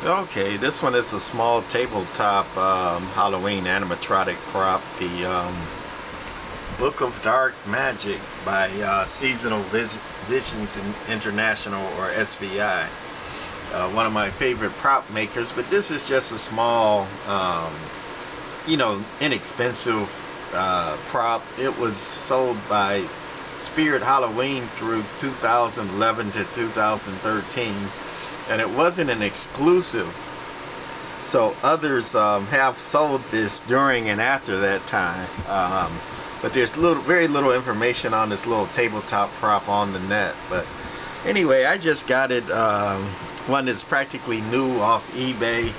Okay, this one is a small tabletop Halloween animatronic prop. The Book of Dark Magic by Seasonal Visions International, or SVI. One of my favorite prop makers, but this is just a small, inexpensive prop. It was sold by Spirit Halloween through 2011 to 2013. And it wasn't an exclusive, so others have sold this during and after that time, but there's very little information on this little tabletop prop on the net. But anyway, I just got it, one that's practically new, off eBay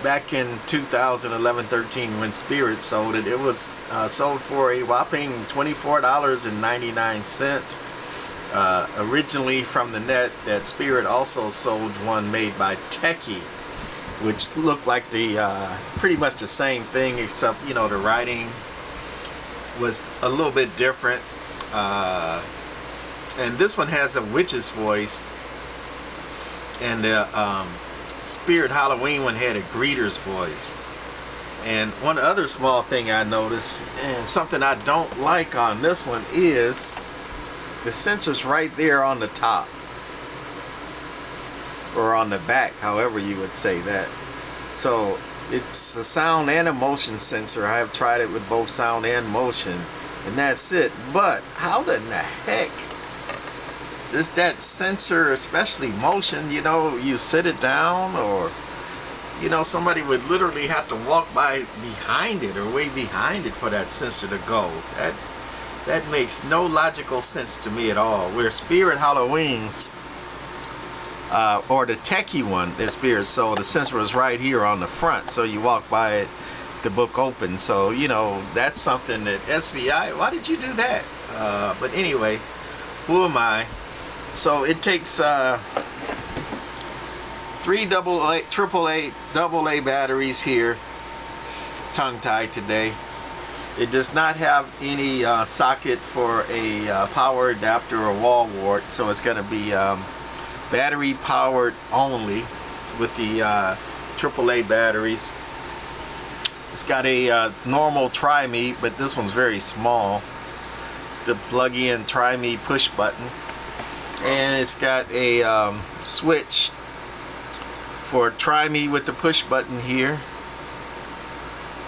back in 2011-13 when Spirit sold it. It was sold for a whopping $24.99. Originally from the net. That Spirit also sold one made by Tekky, which looked like the pretty much the same thing, except the writing was a little bit different, and this one has a witch's voice, and the Spirit Halloween one had a greeter's voice. And one other small thing I noticed, and something I don't like on this one, is the sensor's right there on the top, or on the back, however you would say that. So it's a sound and a motion sensor. I have tried it with both sound and motion, and that's it. But how in the heck does that sensor, especially motion, you sit it down, or somebody would literally have to walk by behind it or way behind it for that sensor to go. That makes no logical sense to me at all. Where Spirit Halloween's, or the Tekky one, the Spirit, so the sensor is right here on the front, so you walk by it, the book opens. So that's something that SVI, why did you do that? But anyway, who am I? So it takes 3 AAA batteries here, tongue-tied today. It does not have any socket for a power adapter or wall wart, so it's going to be battery powered only with the AAA batteries. It's got a normal try me, but this one's very small. The plug in try me push button, and it's got a switch for try me with the push button here,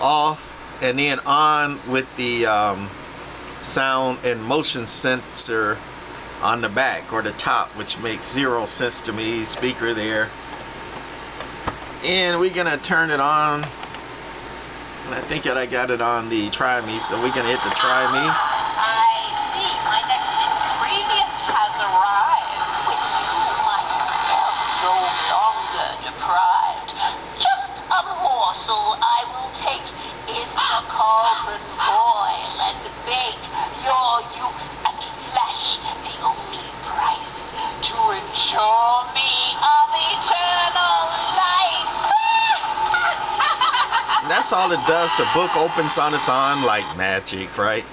off, and then on with the sound and motion sensor on the back or the top, which makes zero sense to me. Speaker there, and we're gonna turn it on, and I think that I got it on the try me, so we're gonna hit the try me. I see my next ingredient has arrived, with whom I am no longer deprived. Just a morsel I will take in the cauldron, boil and bake your youth and flesh, the only price to ensure me of eternal life. That's all it does. The book opens on its own like magic, right?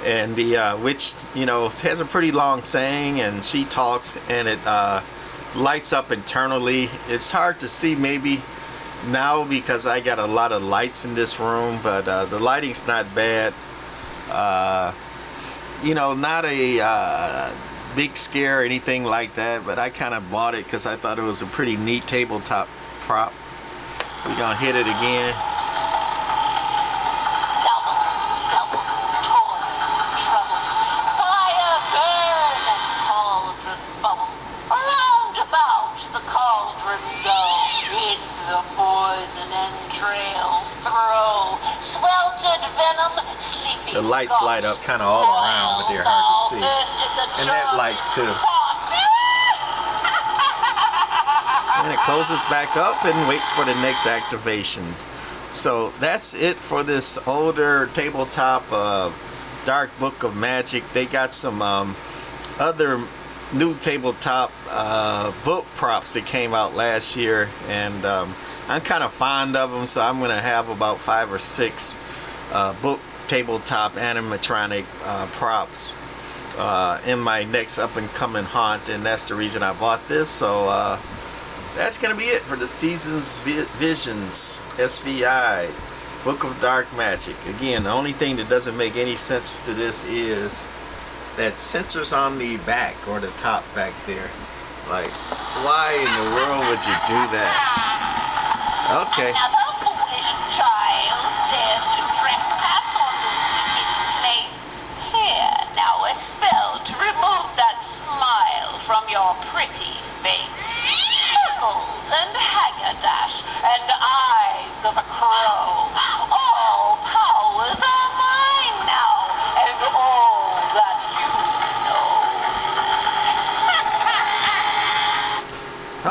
And the witch, has a pretty long saying, and she talks, and it lights up internally. It's hard to see maybe now because I got a lot of lights in this room, but the lighting's not bad. Not a big scare or anything like that, but I kind of bought it because I thought it was a pretty neat tabletop prop. We're gonna hit it again. The lights light up kind of all around, but they're hard to see. And that lights too. And it closes back up and waits for the next activation. So that's it for this older tabletop of Dark Book of Magic. They got some other new tabletop book props that came out last year, and I'm kind of fond of them, so I'm going to have about 5 or 6 book tabletop animatronic props in my next up and coming haunt, and that's the reason I bought this. So that's gonna be it for the Seasons Visions SVI Book of Dark Magic. Again, the only thing that doesn't make any sense to this is that sensors on the back or the top back there. Like, why in the world would you do that? Okay. Another foolish child dares to trespass on this wicked place. Here, now a spell to remove that smile from your pretty face. Circles and haggadash and eyes of a crow. All powers are mine now, and all that you know.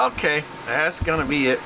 Okay, that's gonna be it.